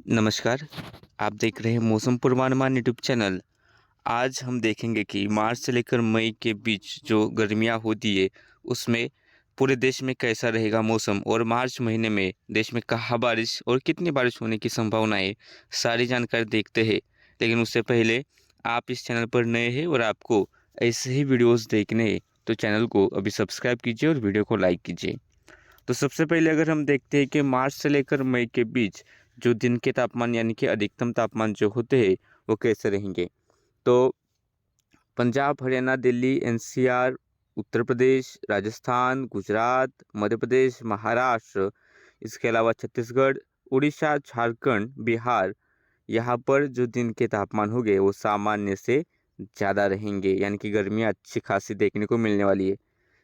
नमस्कार। आप देख रहे हैं मौसम पूर्वानुमान यूट्यूब चैनल। आज हम देखेंगे कि मार्च से लेकर मई के बीच जो गर्मियां होती है उसमें पूरे देश में कैसा रहेगा मौसम और मार्च महीने में देश में कहाँ बारिश और कितनी बारिश होने की संभावना है, सारी जानकारी देखते हैं। लेकिन उससे पहले आप इस चैनल पर नए हैं और आपको ऐसे ही वीडियोज़ देखने हैं तो चैनल को अभी सब्सक्राइब कीजिए और वीडियो को लाइक कीजिए। तो सबसे पहले अगर हम देखते हैं कि मार्च से लेकर मई के बीच जो दिन के तापमान यानी कि अधिकतम तापमान जो होते हैं वो कैसे रहेंगे। तो पंजाब, हरियाणा, दिल्ली, एनसीआर, उत्तर प्रदेश, राजस्थान, गुजरात, मध्य प्रदेश, महाराष्ट्र, इसके अलावा छत्तीसगढ़, उड़ीसा, झारखंड, बिहार, यहाँ पर जो दिन के तापमान होंगे वो सामान्य से ज़्यादा रहेंगे, यानी कि गर्मियाँ अच्छी खासी देखने को मिलने वाली है।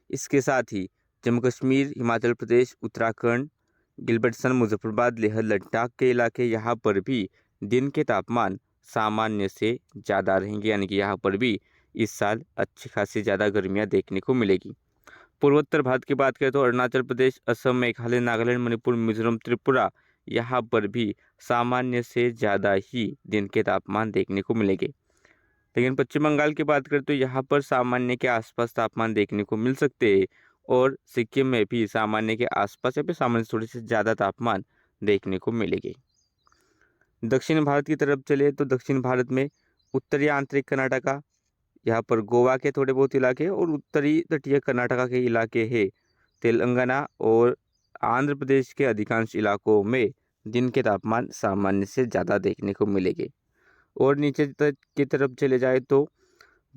इसके साथ ही जम्मू कश्मीर, हिमाचल प्रदेश, उत्तराखंड, गिलबर्टसन, मुजफ्फरबाद, लेह लद्दाख के इलाके, यहाँ पर भी दिन के तापमान सामान्य से ज़्यादा रहेंगे, यानी कि यहाँ पर भी इस साल अच्छी खासी ज़्यादा गर्मियाँ देखने को मिलेगी। पूर्वोत्तर भारत की बात करें तो अरुणाचल प्रदेश, असम, मेघालय, नागालैंड, मणिपुर, मिजोरम, त्रिपुरा, यहाँ पर भी सामान्य से ज़्यादा ही दिन के तापमान देखने को मिलेंगे। लेकिन पश्चिम बंगाल की बात करें तो यहाँ पर सामान्य के आसपास तापमान देखने को मिल सकते हैं और सिक्किम में भी सामान्य के आसपास या फिर सामान्य से थोड़ी सी ज़्यादा तापमान देखने को मिलेंगे। दक्षिण भारत की तरफ चले तो दक्षिण भारत में उत्तरी आंतरिक कर्नाटका, यहाँ पर गोवा के थोड़े बहुत इलाके और उत्तरी तटीय कर्नाटका के इलाके हैं। तेलंगाना और आंध्र प्रदेश के अधिकांश इलाकों में दिन के तापमान सामान्य से ज़्यादा देखने को मिलेंगे। और नीचे तक की तरफ चले जाए तो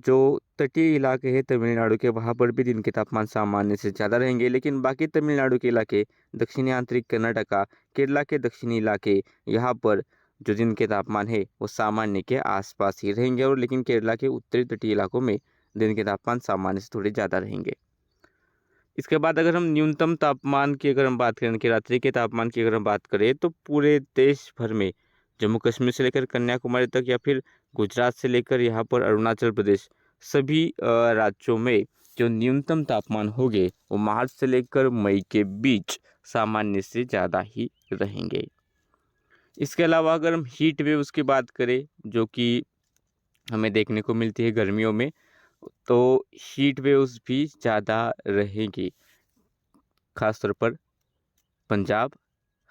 जो तटीय इलाके हैं तमिलनाडु के, वहाँ पर भी दिन के तापमान सामान्य से ज़्यादा रहेंगे। लेकिन बाकी तमिलनाडु के इलाके, दक्षिणी आंतरिक कर्नाटका, केरला के दक्षिणी इलाके, यहाँ पर जो दिन के तापमान है वो सामान्य के आसपास ही रहेंगे। और लेकिन केरला के उत्तरी तटीय इलाकों में दिन के तापमान सामान्य से थोड़े ज़्यादा रहेंगे। इसके बाद अगर हम न्यूनतम तापमान की अगर हम बात करें कि रात्रि के तापमान की अगर हम बात करें तो पूरे देश भर में जम्मू कश्मीर से लेकर कन्याकुमारी तक या फिर गुजरात से लेकर यहाँ पर अरुणाचल प्रदेश, सभी राज्यों में जो न्यूनतम तापमान होंगे वो मार्च से लेकर मई के बीच सामान्य से ज़्यादा ही रहेंगे। इसके अलावा अगर हम हीट वेव्स की बात करें जो कि हमें देखने को मिलती है गर्मियों में, तो हीट वेव्स भी ज़्यादा रहेंगी। खासतौर पर पंजाब,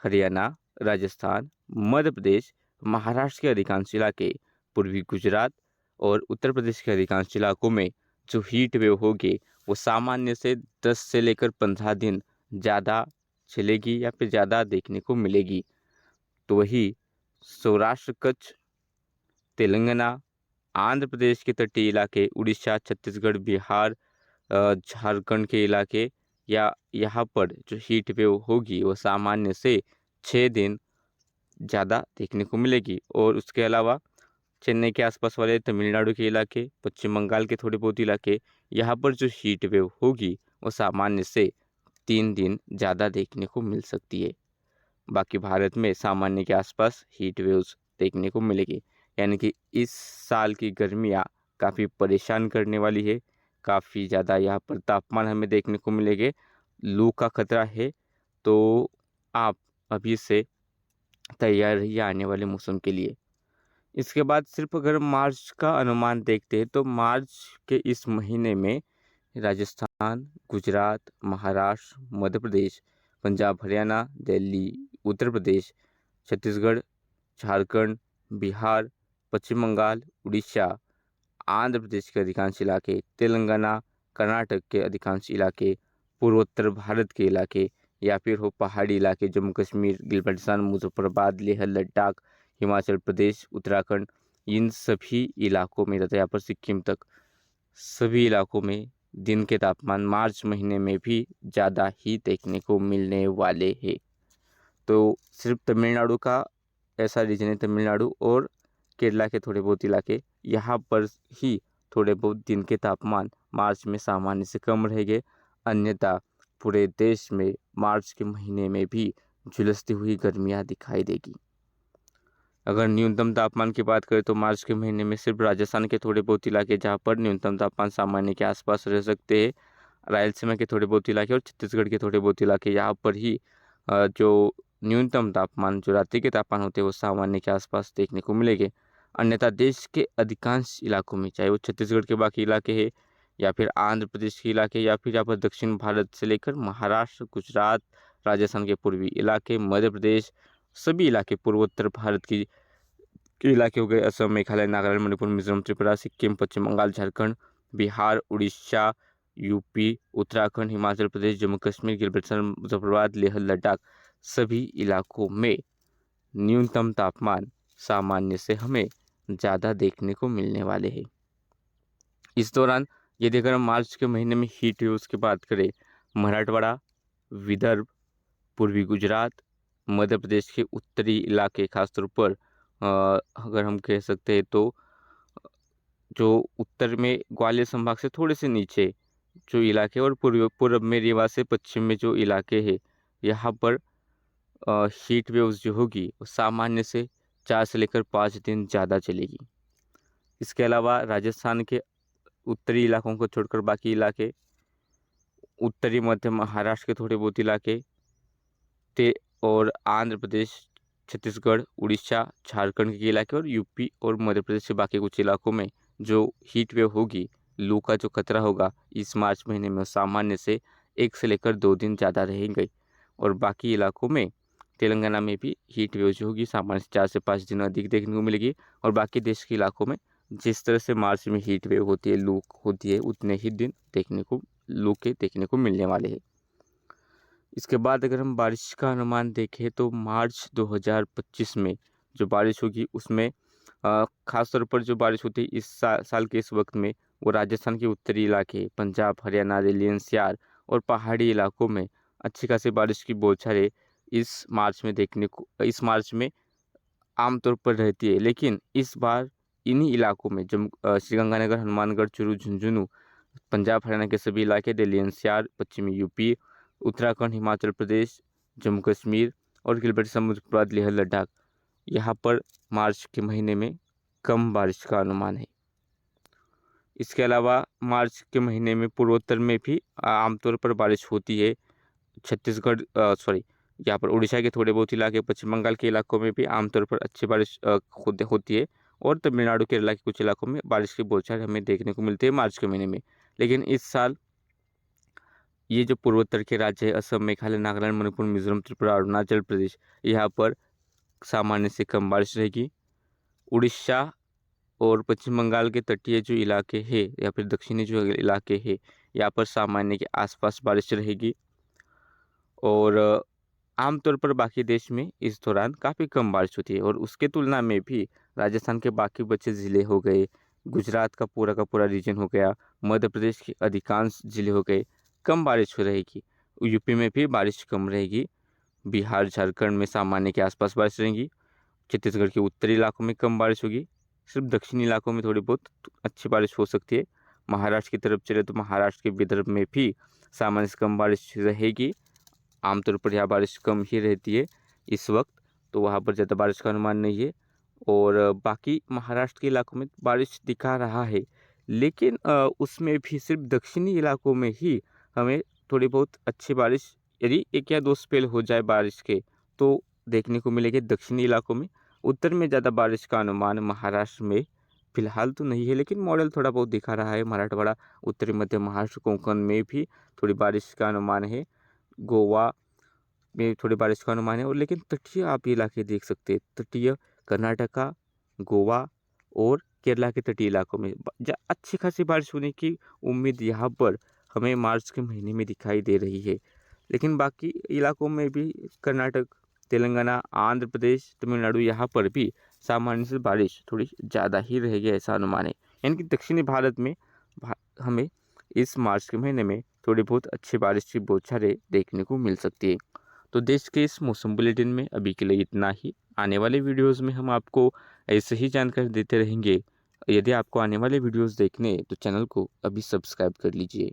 हरियाणा, राजस्थान, मध्य प्रदेश, महाराष्ट्र के अधिकांश इलाके, पूर्वी गुजरात और उत्तर प्रदेश के अधिकांश इलाकों में जो हीट वेव होगी वो सामान्य से 10 से लेकर 15 दिन ज़्यादा चलेगी या फिर ज़्यादा देखने को मिलेगी। तो वही सौराष्ट्र, कच्छ, तेलंगाना, आंध्र प्रदेश के तटीय इलाके, उड़ीसा, छत्तीसगढ़, बिहार, झारखंड के इलाके या यहाँ पर जो हीट वेव होगी वो सामान्य से 6 दिन ज़्यादा देखने को मिलेगी। और उसके अलावा चेन्नई के आसपास वाले तमिलनाडु के इलाके, पश्चिम बंगाल के थोड़े बहुत इलाके, यहाँ पर जो हीट वेव होगी वो सामान्य से 3 दिन ज़्यादा देखने को मिल सकती है। बाकी भारत में सामान्य के आसपास हीट वेव्स देखने को मिलेगी, यानी कि इस साल की गर्मियाँ काफ़ी परेशान करने वाली है। काफ़ी ज़्यादा यहाँ पर तापमान हमें देखने को मिलेंगे, लू का खतरा है। तो आप अभी से तैयार रहिए आने वाले मौसम के लिए। इसके बाद सिर्फ अगर मार्च का अनुमान देखते हैं तो मार्च के इस महीने में राजस्थान, गुजरात, महाराष्ट्र, मध्य प्रदेश, पंजाब, हरियाणा, दिल्ली, उत्तर प्रदेश, छत्तीसगढ़, झारखंड, बिहार, पश्चिम बंगाल, उड़ीसा, आंध्र प्रदेश के अधिकांश इलाके, तेलंगाना, कर्नाटक के अधिकांश इलाके, पूर्वोत्तर भारत के इलाके या फिर हो पहाड़ी इलाके, जम्मू कश्मीर, गिलबर्टसन, मुजफ्फरबाद, लेह लद्दाख, हिमाचल प्रदेश, उत्तराखंड, इन सभी इलाकों में तथा यहाँ पर सिक्किम तक सभी इलाकों में दिन के तापमान मार्च महीने में भी ज़्यादा ही देखने को मिलने वाले हैं। तो सिर्फ तमिलनाडु का ऐसा रीजन है, तमिलनाडु और केरला के थोड़े बहुत इलाके, यहाँ पर ही थोड़े बहुत दिन के तापमान मार्च में सामान्य से कम रहेंगे। अन्यथा पूरे देश में मार्च के महीने में भी झुलसती हुई गर्मियाँ दिखाई देगी। अगर न्यूनतम तापमान की बात करें तो मार्च के महीने में सिर्फ राजस्थान के थोड़े बहुत इलाके जहाँ पर न्यूनतम तापमान सामान्य के आसपास रह सकते हैं, रायलसीमा के थोड़े बहुत इलाके और छत्तीसगढ़ के थोड़े बहुत इलाके, यहाँ पर ही जो न्यूनतम तापमान जो रात्रि के तापमान होते हैं वो सामान्य के आसपास देखने को मिलेंगे। अन्यथा देश के अधिकांश इलाकों में, चाहे वो छत्तीसगढ़ के बाकी इलाके हैं या फिर आंध्र प्रदेश के इलाके या फिर यहाँ पर दक्षिण भारत से लेकर महाराष्ट्र, गुजरात, राजस्थान के पूर्वी इलाके, मध्य प्रदेश, सभी इलाके, पूर्वोत्तर भारत के इलाके हो गए, असम, मेघालय, नागालैंड, मणिपुर, मिजोरम, त्रिपुरा, सिक्किम, पश्चिम बंगाल, झारखंड, बिहार, उड़ीसा, यूपी, उत्तराखंड, हिमाचल प्रदेश, जम्मू कश्मीर, गिलगित मुजफ्फराबाद, लेह लद्दाख, सभी इलाकों में न्यूनतम तापमान सामान्य से हमें ज़्यादा देखने को मिलने वाले हैं। इस दौरान यदि अगर हम मार्च के महीने में हीट वेव्स की बात करें, मराठवाड़ा, विदर्भ, पूर्वी गुजरात, मध्य प्रदेश के उत्तरी इलाके, खासतौर पर अगर हम कह सकते हैं तो जो उत्तर में ग्वालियर संभाग से थोड़े से नीचे जो इलाके और पूर्व में रीवा से पश्चिम में जो इलाके हैं, यहाँ पर हीट वेव्स जो होगी वो सामान्य से 4 से लेकर 5 दिन ज़्यादा चलेगी। इसके अलावा राजस्थान के उत्तरी इलाकों को छोड़कर बाकी इलाके, उत्तरी मध्य महाराष्ट्र के थोड़े बहुत इलाके और आंध्र प्रदेश, छत्तीसगढ़, उड़ीसा, झारखंड के इलाके और यूपी और मध्य प्रदेश के बाकी कुछ इलाकों में जो हीट वेव होगी, लू का जो खतरा होगा इस मार्च महीने में सामान्य से 1 से लेकर 2 दिन ज़्यादा रहेंगे। और बाकी इलाकों में तेलंगाना में भी हीट वेव जो होगी सामान्य से 4 से 5 दिन अधिक देखने को मिलेगी। और बाकी देश के इलाकों में जिस तरह से मार्च में हीट वेव होती है, लू होती है, उतने ही दिन लू के देखने को मिलने वाले हैं। इसके बाद अगर हम बारिश का अनुमान देखें तो मार्च 2025 में जो बारिश होगी उसमें ख़ास तौर पर जो बारिश होती है इस साल के इस वक्त में वो राजस्थान के उत्तरी इलाके, पंजाब, हरियाणा, दिल्ली एनसीआर और पहाड़ी इलाकों में अच्छी खासी बारिश की बौछारें इस मार्च में आमतौर पर रहती है। लेकिन इस बार इन्हीं इलाकों में श्रीगंगानगर, हनुमानगढ़, चूरू, झुंझुनू, पंजाब, हरियाणा के सभी इलाके, दिल्ली एनसीआर, पश्चिमी यूपी, उत्तराखंड, हिमाचल प्रदेश, जम्मू कश्मीर और गिलगित मुजफ्फराबाद, लेह लद्दाख, यहाँ पर मार्च के महीने में कम बारिश का अनुमान है। इसके अलावा मार्च के महीने में पूर्वोत्तर में भी आमतौर पर बारिश होती है। यहाँ पर उड़ीसा के थोड़े बहुत इलाके, पश्चिम बंगाल के इलाकों में भी आमतौर पर अच्छी बारिश होती है और तमिलनाडु, केरला के कुछ इलाकों में बारिश की बौछारें हमें देखने को मिलती है मार्च के महीने में। लेकिन इस साल ये जो पूर्वोत्तर के राज्य है, असम, मेघालय, नागालैंड, मणिपुर, मिजोरम, त्रिपुरा, अरुणाचल प्रदेश, यहाँ पर सामान्य से कम बारिश रहेगी। उड़ीसा और पश्चिम बंगाल के तटीय जो इलाके हैं या फिर दक्षिणी जो इलाके हैं, यहाँ पर सामान्य के आसपास बारिश रहेगी। और आमतौर पर बाकी देश में इस दौरान काफ़ी कम बारिश होती है। और उसके तुलना में भी राजस्थान के बाकी बचे ज़िले हो गए, गुजरात का पूरा रीजन हो गया, मध्य प्रदेश के अधिकांश ज़िले हो गए, कम बारिश हो रहेगी। यूपी में भी बारिश कम रहेगी। बिहार, झारखंड में सामान्य के आसपास बारिश रहेगी। छत्तीसगढ़ के उत्तरी इलाकों में कम बारिश होगी। सिर्फ दक्षिणी इलाकों में थोड़ी बहुत अच्छी बारिश हो सकती है। महाराष्ट्र की तरफ चले तो महाराष्ट्र के विदर्भ में भी सामान्य से कम बारिश रहेगी। आमतौर पर यहाँ बारिश कम ही रहती है इस वक्त, तो वहाँ पर ज़्यादा बारिश का अनुमान नहीं है। और बाकी महाराष्ट्र के इलाकों में बारिश दिखा रहा है, लेकिन उसमें भी सिर्फ दक्षिणी इलाकों में ही हमें थोड़ी बहुत अच्छी बारिश, यदि 1 या 2 स्पेल हो जाए बारिश के, तो देखने को मिलेगी दक्षिणी इलाकों में। उत्तर में ज़्यादा बारिश का अनुमान महाराष्ट्र में फिलहाल तो नहीं है, लेकिन मॉडल थोड़ा बहुत दिखा रहा है। मराठवाड़ा, उत्तरी मध्य महाराष्ट्र, कोंकण में भी थोड़ी बारिश का अनुमान है। गोवा में थोड़ी बारिश का अनुमान है। और लेकिन तटीय आप इलाके देख सकते हैं, तटीय कर्नाटका, गोवा और केरला के तटीय इलाकों में अच्छी खासी बारिश होने की उम्मीद यहाँ पर हमें मार्च के महीने में दिखाई दे रही है। लेकिन बाकी इलाकों में भी कर्नाटक, तेलंगाना, आंध्र प्रदेश, तमिलनाडु, यहाँ पर भी सामान्य से बारिश थोड़ी ज़्यादा ही रहेगी ऐसा अनुमान है। यानी कि दक्षिणी भारत में हमें इस मार्च के महीने में थोड़ी बहुत अच्छी बारिश की बौछारें देखने को मिल सकती है। तो देश के इस मौसम बुलेटिन में अभी के लिए इतना ही। आने वाले वीडियोस में हम आपको ऐसे ही जानकारी देते रहेंगे। यदि आपको आने वाले वीडियोस देखने हैं तो चैनल को अभी सब्सक्राइब कर लीजिए।